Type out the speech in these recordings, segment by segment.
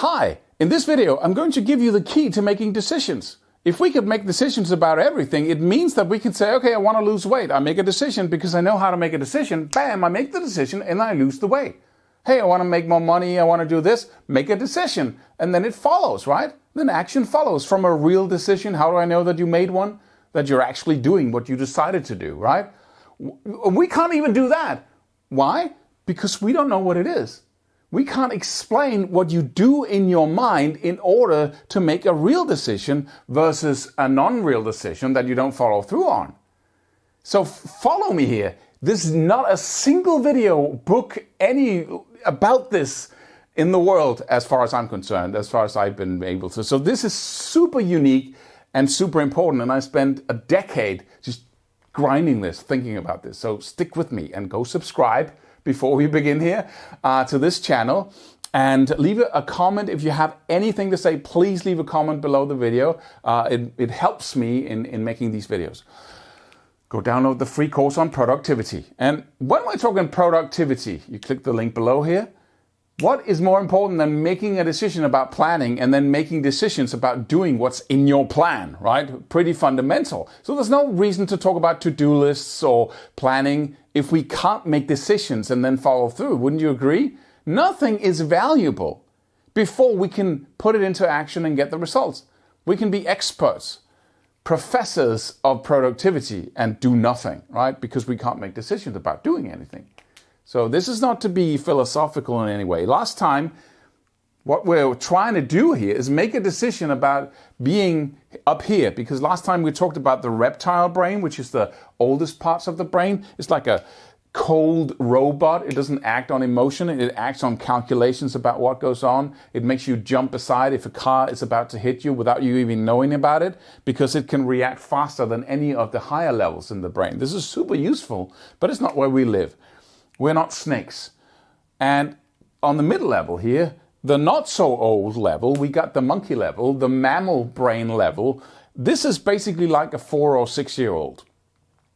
Hi, in this video I'm going to give you the key to making decisions. If we could make decisions about everything, it means that we can say, okay, I want to lose weight. I make a decision because I know how to make a decision. Bam, I make the decision and I lose the weight. Hey, I want to make more money. I want to do this. Make a decision. And then it follows, right? Then action follows from a real decision. How do I know that you made one? That you're actually doing what you decided to do, right? We can't even do that. Why? Because we don't know what it is. We can't explain what you do in your mind in order to make a real decision versus a non-real decision that you don't follow through on. So follow me here. This is not a single video, book, any about this in the world as far as I'm concerned, as far as I've been able to. So this is super unique and super important. And I spent a decade just grinding this, thinking about this. So stick with me and go subscribe before we begin here to this channel, and leave a comment. If you have anything to say, please leave a comment below the video. It helps me in making these videos. Go download the free course on productivity. And when we're talking productivity, you click the link below here. What is more important than making a decision about planning and then making decisions about doing what's in your plan, right? Pretty fundamental. So there's no reason to talk about to-do lists or planning if we can't make decisions and then follow through. Wouldn't you agree? Nothing is valuable before we can put it into action and get the results. We can be experts, professors of productivity and do nothing, right? Because we can't make decisions about doing anything. So this is not to be philosophical in any way. Last time, what we're trying to do here is make a decision about being up here. Because last time we talked about the reptile brain, which is the oldest parts of the brain. It's like a cold robot. It doesn't act on emotion. It acts on calculations about what goes on. It makes you jump aside if a car is about to hit you without you even knowing about it, because it can react faster than any of the higher levels in the brain. This is super useful, but it's not where we live. We're not snakes. And on the middle level here, the not so old level, we got the monkey level, the mammal brain level. This is basically like a 4 or 6 year old.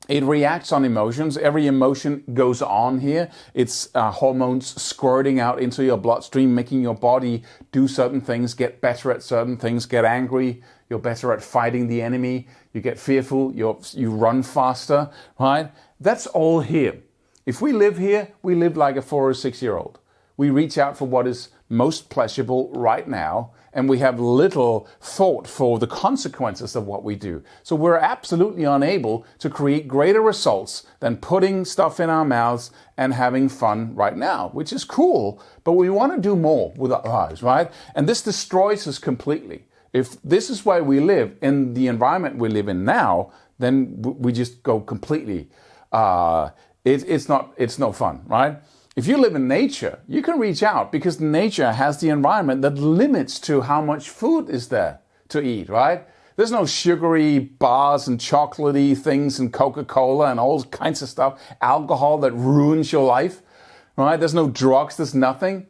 It reacts on emotions. Every emotion goes on here. It's hormones squirting out into your bloodstream, making your body do certain things, get better at certain things, get angry. You're better at fighting the enemy. You get fearful. You run faster, right? That's all here. If we live here, we live like a 4 or 6 year old. We reach out for what is most pleasurable right now, and we have little thought for the consequences of what we do. So we're absolutely unable to create greater results than putting stuff in our mouths and having fun right now, which is cool, but we want to do more with our lives, right? And this destroys us completely. If this is where we live, in the environment we live in now, then we just go completely... It's no fun, right? If you live in nature, you can reach out because nature has the environment that limits to how much food is there to eat, right? There's no sugary bars and chocolatey things and Coca-Cola and all kinds of stuff, alcohol that ruins your life, right? There's no drugs, there's nothing.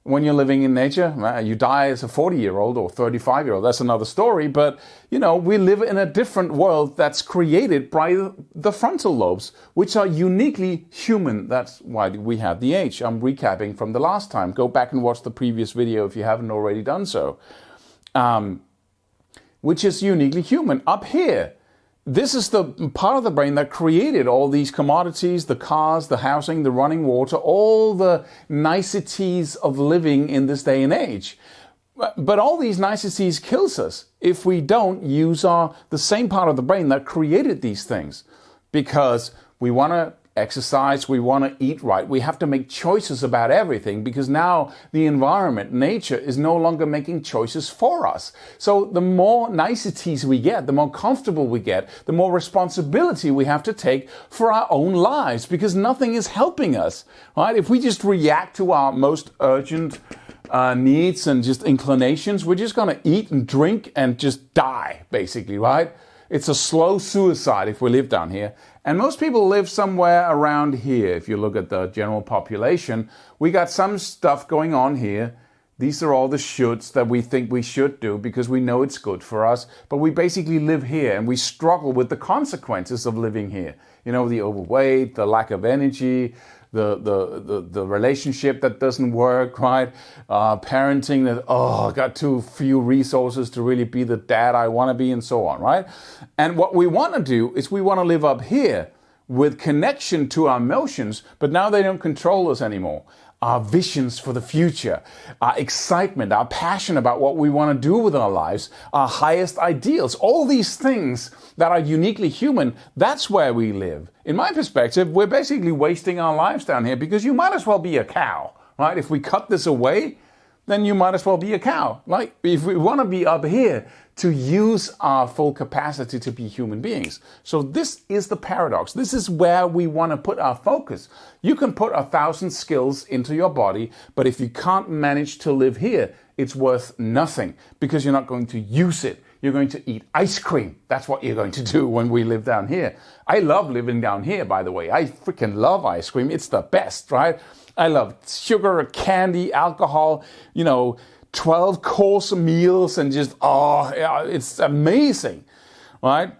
When you're living in nature, you die as a 40-year-old or 35-year-old. That's another story. But, you know, we live in a different world that's created by the frontal lobes, which are uniquely human. That's why we have the H. I'm recapping from the last time. Go back and watch the previous video if you haven't already done so. Which is uniquely human. Up here, this is the part of the brain that created all these commodities, the cars, the housing, the running water, all the niceties of living in this day and age. But all these niceties kills us if we don't use the same part of the brain that created these things. Because we want to exercise, we want to eat right. We have to make choices about everything because now the environment, nature, is no longer making choices for us. So the more niceties we get, the more comfortable we get, the more responsibility we have to take for our own lives because nothing is helping us, right? If we just react to our most urgent needs and just inclinations, we're just going to eat and drink and just die, basically, right? It's a slow suicide if we live down here. And most people live somewhere around here. If you look at the general population, we got some stuff going on here. These are all the shoulds that we think we should do because we know it's good for us. But we basically live here and we struggle with the consequences of living here. You know, the overweight, the lack of energy, the relationship that doesn't work, right? Parenting that, I got too few resources to really be the dad I want to be, and so on, right? And what we want to do is we want to live up here with connection to our emotions, but now they don't control us anymore. Our visions for the future, our excitement, our passion about what we want to do with our lives, our highest ideals, all these things that are uniquely human, that's where we live. In my perspective, we're basically wasting our lives down here because you might as well be a cow, right? If we cut this away, then you might as well be a cow. Like, if we want to be up here to use our full capacity to be human beings. So this is the paradox. This is where we want to put our focus. You can put 1,000 skills into your body, but if you can't manage to live here, it's worth nothing because you're not going to use it. You're going to eat ice cream. That's what you're going to do when we live down here. I love living down here, by the way. I freaking love ice cream. It's the best, right? I love sugar, candy, alcohol, 12-course meals, and just, it's amazing, right?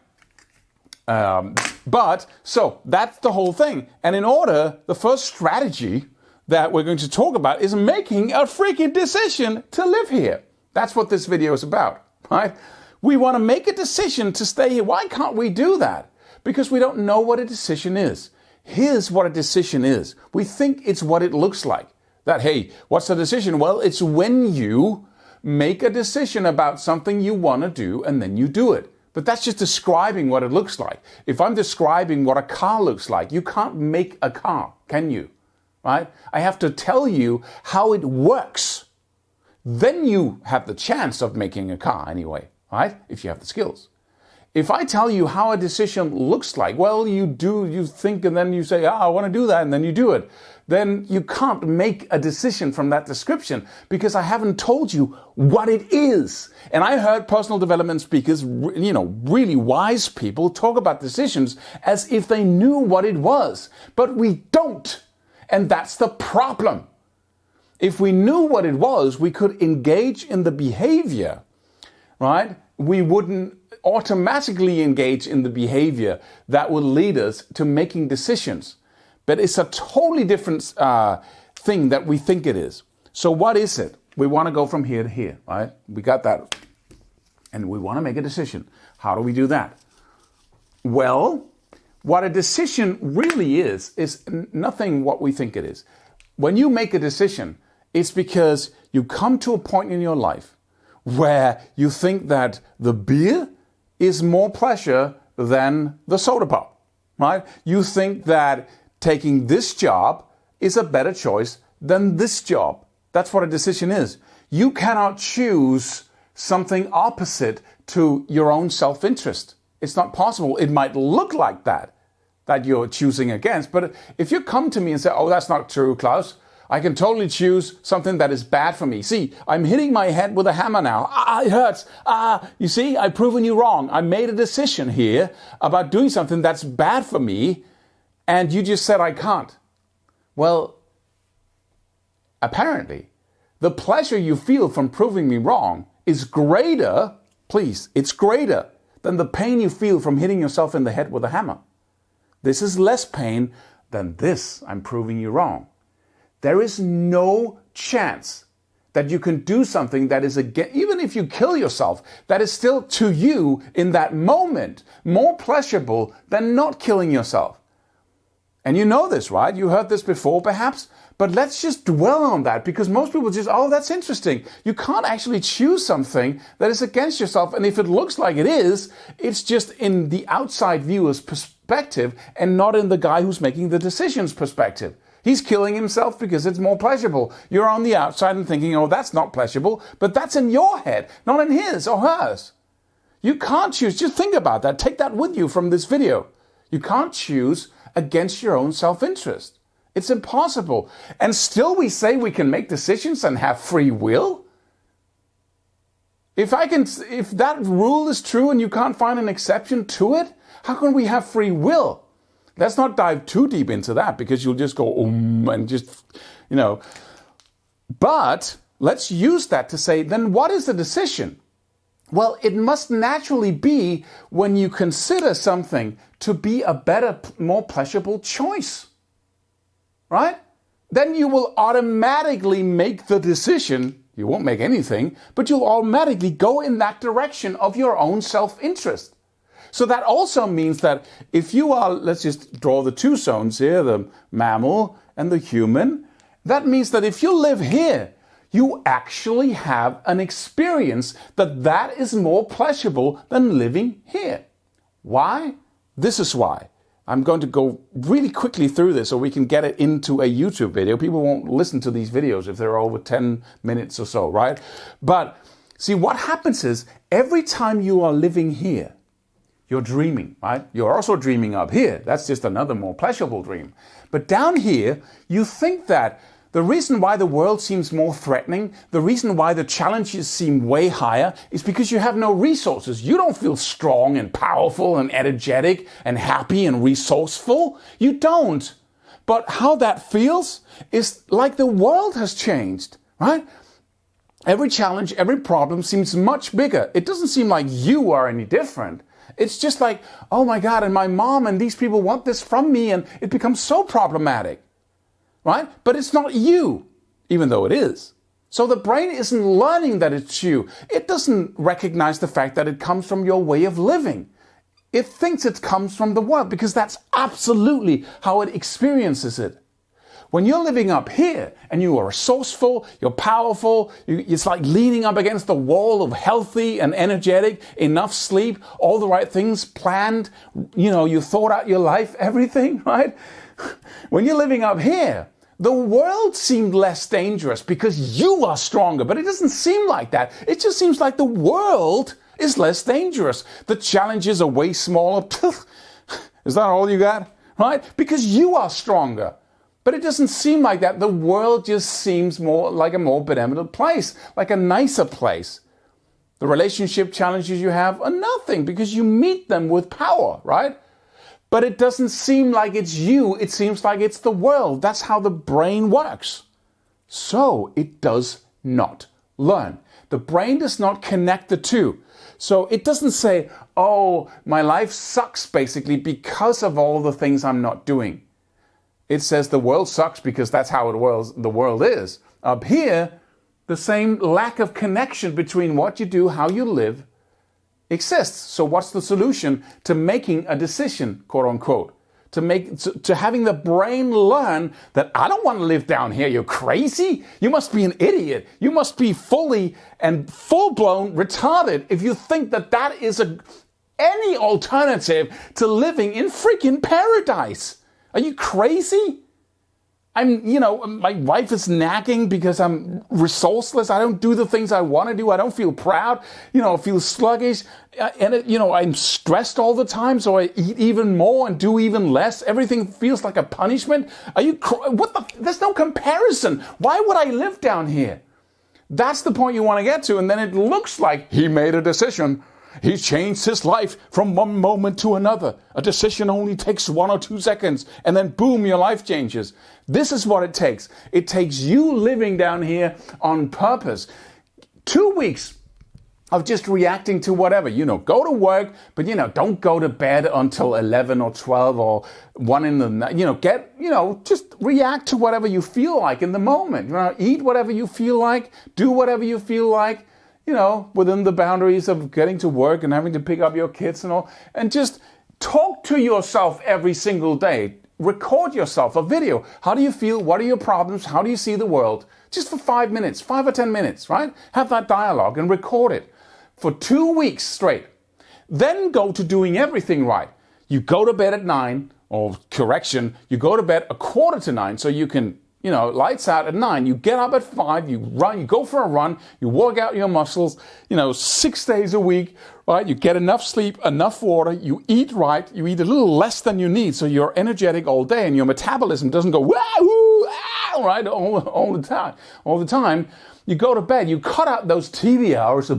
So that's the whole thing. And the first strategy that we're going to talk about is making a freaking decision to live here. That's what this video is about, right? We want to make a decision to stay here. Why can't we do that? Because we don't know what a decision is. Here's what a decision is. We think it's what it looks like. That, hey, what's the decision? Well, it's when you make a decision about something you want to do and then you do it. But that's just describing what it looks like. If I'm describing what a car looks like, you can't make a car, can you? Right? I have to tell you how it works. Then you have the chance of making a car anyway, right? If you have the skills. If I tell you how a decision looks like, well, you think, and then you say, I want to do that, and then you do it. Then you can't make a decision from that description because I haven't told you what it is. And I heard personal development speakers, really wise people talk about decisions as if they knew what it was. But we don't. And that's the problem. If we knew what it was, we could engage in the behavior, right? We wouldn't automatically engage in the behavior that will lead us to making decisions. But it's a totally different thing that we think it is. So what is it? We want to go from here to here, right? We got that. And we want to make a decision. How do we do that? Well, what a decision really is nothing what we think it is. When you make a decision, it's because you come to a point in your life where you think that the beer is more pleasure than the soda pop, right? You think that taking this job is a better choice than this job. That's what a decision is. You cannot choose something opposite to your own self-interest. It's not possible. It might look like that you're choosing against. But if you come to me and say, that's not true, Claus, I can totally choose something that is bad for me. See, I'm hitting my head with a hammer now. It hurts. You see, I've proven you wrong. I made a decision here about doing something that's bad for me, and you just said I can't. Well, apparently, the pleasure you feel from proving me wrong is greater, it's greater than the pain you feel from hitting yourself in the head with a hammer. This is less pain than this, I'm proving you wrong. There is no chance that you can do something that is, even if you kill yourself, that is still to you in that moment more pleasurable than not killing yourself. And you know this, right? You heard this before perhaps, but let's just dwell on that because most people just, that's interesting. You can't actually choose something that is against yourself. And if it looks like it is, it's just in the outside viewer's perspective and not in the guy who's making the decision's perspective. He's killing himself because it's more pleasurable. You're on the outside and thinking, that's not pleasurable, but that's in your head, not in his or hers. You can't choose. Just think about that. Take that with you from this video. You can't choose against your own self-interest. It's impossible. And still we say we can make decisions and have free will? If that rule is true and you can't find an exception to it, how can we have free will? Let's not dive too deep into that because you'll just go, and just, But let's use that to say, then what is the decision? Well, it must naturally be when you consider something to be a better, more pleasurable choice. right? Then you will automatically make the decision. You won't make anything, but you'll automatically go in that direction of your own self-interest. So that also means that if you are, let's just draw the two zones here, the mammal and the human, that means that if you live here, you actually have an experience that is more pleasurable than living here. Why? This is why. I'm going to go really quickly through this so we can get it into a YouTube video. People won't listen to these videos if they're over 10 minutes or so, right? But see, what happens is every time you are living here, you're dreaming, right? You're also dreaming up here. That's just another more pleasurable dream. But down here, you think that the reason why the world seems more threatening, the reason why the challenges seem way higher is because you have no resources. You don't feel strong and powerful and energetic and happy and resourceful. You don't. But how that feels is like the world has changed, right? Every challenge, every problem seems much bigger. It doesn't seem like you are any different. It's just like, oh my God, and my mom and these people want this from me, and it becomes so problematic. Right? But it's not you, even though it is. So the brain isn't learning that it's you. It doesn't recognize the fact that it comes from your way of living. It thinks it comes from the world because that's absolutely how it experiences it. When you're living up here and you are resourceful, you're powerful, it's like leaning up against the wall of healthy and energetic, enough sleep, all the right things planned, you thought out your life, everything, right? When you're living up here, the world seemed less dangerous because you are stronger, but it doesn't seem like that. It just seems like the world is less dangerous. The challenges are way smaller. Is that all you got? Right? Because you are stronger. But it doesn't seem like that. The world just seems more like a more benevolent place, like a nicer place. The relationship challenges you have are nothing because you meet them with power, right? But it doesn't seem like it's you, it seems like it's the world. That's how the brain works. So it does not learn. The brain does not connect the two. So it doesn't say, oh, my life sucks basically because of all the things I'm not doing. It says the world sucks because that's how the world is. Up here, the same lack of connection between what you do, how you live, exists. So what's the solution to making a decision, quote unquote? To having the brain learn that I don't want to live down here. You're crazy. You must be an idiot. You must be fully and full-blown retarded if you think that is any alternative to living in freaking paradise. Are you crazy? My wife is nagging because I'm resourceless. I don't do the things I want to do. I don't feel proud. I feel sluggish. And I'm stressed all the time, so I eat even more and do even less. Everything feels like a punishment. There's no comparison. Why would I live down here? That's the point you want to get to. And then it looks like he made a decision. He changed his life from one moment to another. A decision only takes 1 or 2 seconds, and then boom, your life changes. This is what it takes. It takes you living down here on purpose. 2 weeks of just reacting to whatever. Go to work, but don't go to bed until 11 or 12 or 1 in the night. Just react to whatever you feel like in the moment. Eat whatever you feel like, do whatever you feel like. Within the boundaries of getting to work and having to pick up your kids and all. And just talk to yourself every single day. Record yourself a video. How do you feel? What are your problems? How do you see the world? Just for 5 minutes, 5 or 10 minutes, right? Have that dialogue and record it for 2 weeks straight. Then go to doing everything right. You go to bed at 9, or correction, you go to bed 8:45 so you can lights out at 9, you get up at 5, you run, you go for a run, you work out your muscles, 6 days a week, right? You get enough sleep, enough water, you eat right, you eat a little less than you need, so you're energetic all day and your metabolism doesn't go, wahoo, ah, right, all the time. You go to bed, you cut out those TV hours,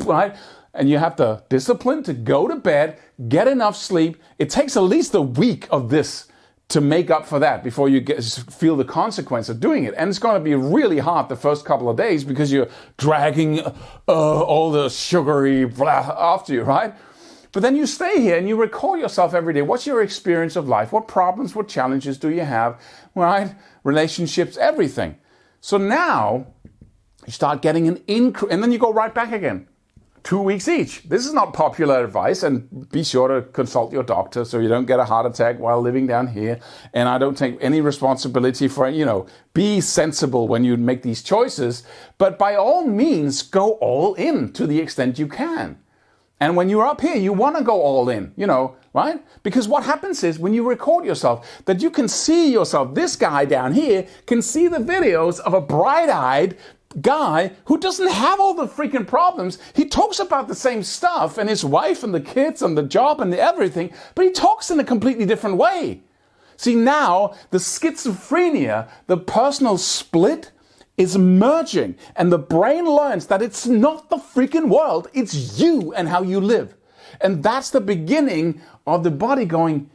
right? And you have the discipline to go to bed, get enough sleep. It takes at least a week of this to make up for that before you feel the consequence of doing it. And it's going to be really hard the first couple of days because you're dragging all the sugary blah after you, right? But then you stay here and you record yourself every day. What's your experience of life? What problems, what challenges do you have, right? Relationships, everything. So now you start getting an increase, and then you go right back again. 2 weeks each. This is not popular advice, and be sure to consult your doctor so you don't get a heart attack while living down here. And I don't take any responsibility for, be sensible when you make these choices, but by all means, go all in to the extent you can. And when you're up here, you want to go all in, right? Because what happens is when you record yourself, that you can see yourself, this guy down here can see the videos of a bright-eyed guy who doesn't have all the freaking problems. He talks about the same stuff and his wife and the kids and the job and everything, but he talks in a completely different way. See, now the schizophrenia, the personal split is merging, and the brain learns that it's not the freaking world, it's you and how you live. And that's the beginning of the body going,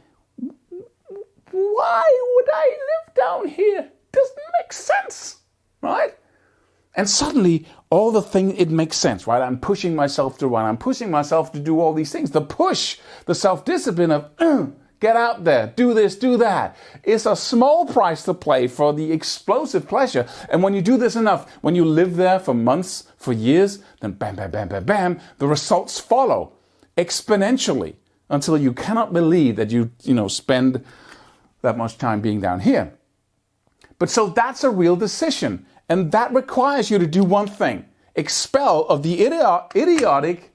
why would I live down here? Doesn't make sense, right? And suddenly, all the things, it makes sense, right? I'm pushing myself to run. I'm pushing myself to do all these things. The push, the self-discipline of, get out there, do this, do that, is a small price to pay for the explosive pleasure. And when you do this enough, when you live there for months, for years, then bam, bam, bam, bam, bam, the results follow exponentially until you cannot believe that you spend that much time being down here. But so that's a real decision. And that requires you to do one thing. Expel of the idiotic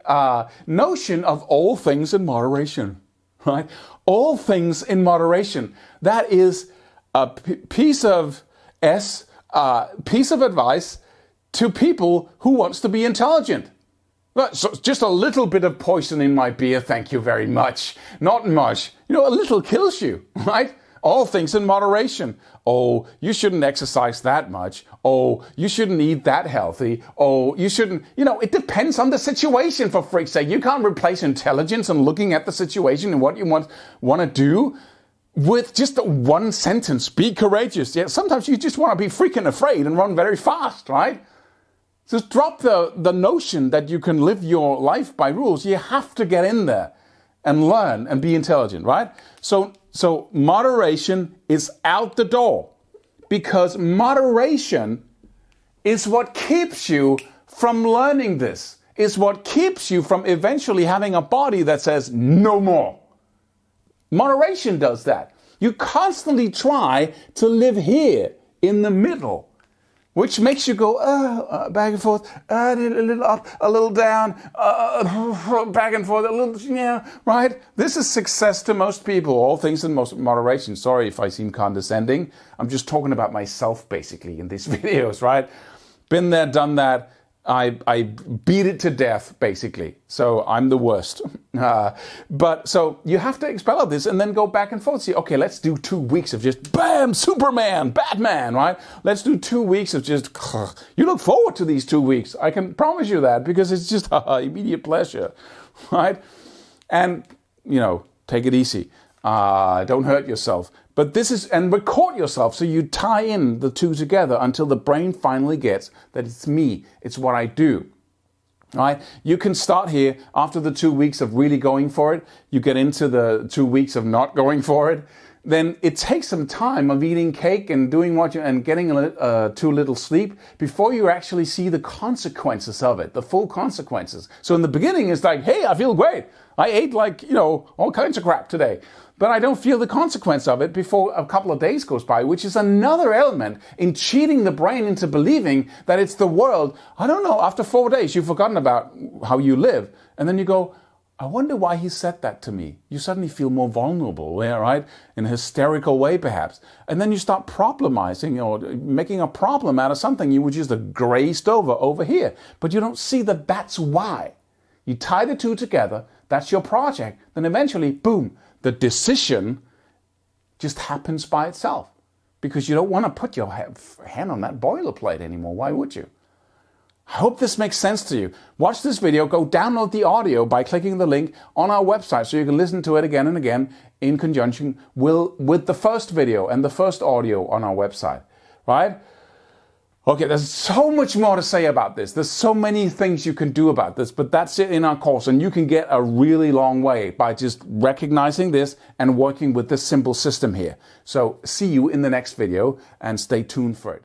notion of all things in moderation, right? All things in moderation. That is a piece of advice to people who wants to be intelligent. So just a little bit of poison in my beer, thank you very much. Not much. A little kills you, right? All things in moderation. Oh, you shouldn't exercise that much. Oh, you shouldn't eat that healthy. Oh, you shouldn't, it depends on the situation, for freak's sake. You can't replace intelligence and looking at the situation and what you want to do with just one sentence. Be courageous. Yeah, sometimes you just want to be freaking afraid and run very fast, right? Just drop the notion that you can live your life by rules. You have to get in there and learn and be intelligent, right? So moderation is out the door, because moderation is what keeps you from learning this, is what keeps you from eventually having a body that says no more. Moderation does that. You constantly try to live here in the middle, which makes you go back and forth, a little up, a little down, back and forth, a little, right? This is success to most people, all things in moderation. Sorry if I seem condescending. I'm just talking about myself, basically, in these videos, right? Been there, done that. I beat it to death, basically. So I'm the worst. But so you have to expel this and then go back and forth. See, okay, let's do 2 weeks of just bam, Superman, Batman, right? Let's do 2 weeks of just, you look forward to these 2 weeks. I can promise you that, because it's just immediate pleasure, right? And, take it easy. Don't hurt yourself. But this is, and record yourself so you tie in the two together until the brain finally gets that it's me, it's what I do. Right? You can start here after the 2 weeks of really going for it. You get into the 2 weeks of not going for it. Then it takes some time of eating cake and doing and getting too little sleep before you actually see the consequences of it, the full consequences. So in the beginning, it's like, hey, I feel great. I ate all kinds of crap today. But I don't feel the consequence of it before a couple of days goes by, which is another element in cheating the brain into believing that it's the world. I don't know, after 4 days, you've forgotten about how you live. And then you go, I wonder why he said that to me. You suddenly feel more vulnerable, yeah, right? In a hysterical way, perhaps. And then you start problemizing or making a problem out of something you were just grazed over here. But you don't see that that's why. You tie the two together, that's your project. Then eventually, boom, the decision just happens by itself, because you don't want to put your hand on that boilerplate anymore. Why would you? I hope this makes sense to you. Watch this video, go download the audio by clicking the link on our website so you can listen to it again and again in conjunction with the first video and the first audio on our website, right? Okay, there's so much more to say about this. There's so many things you can do about this, but that's it in our course. And you can get a really long way by just recognizing this and working with this simple system here. So see you in the next video and stay tuned for it.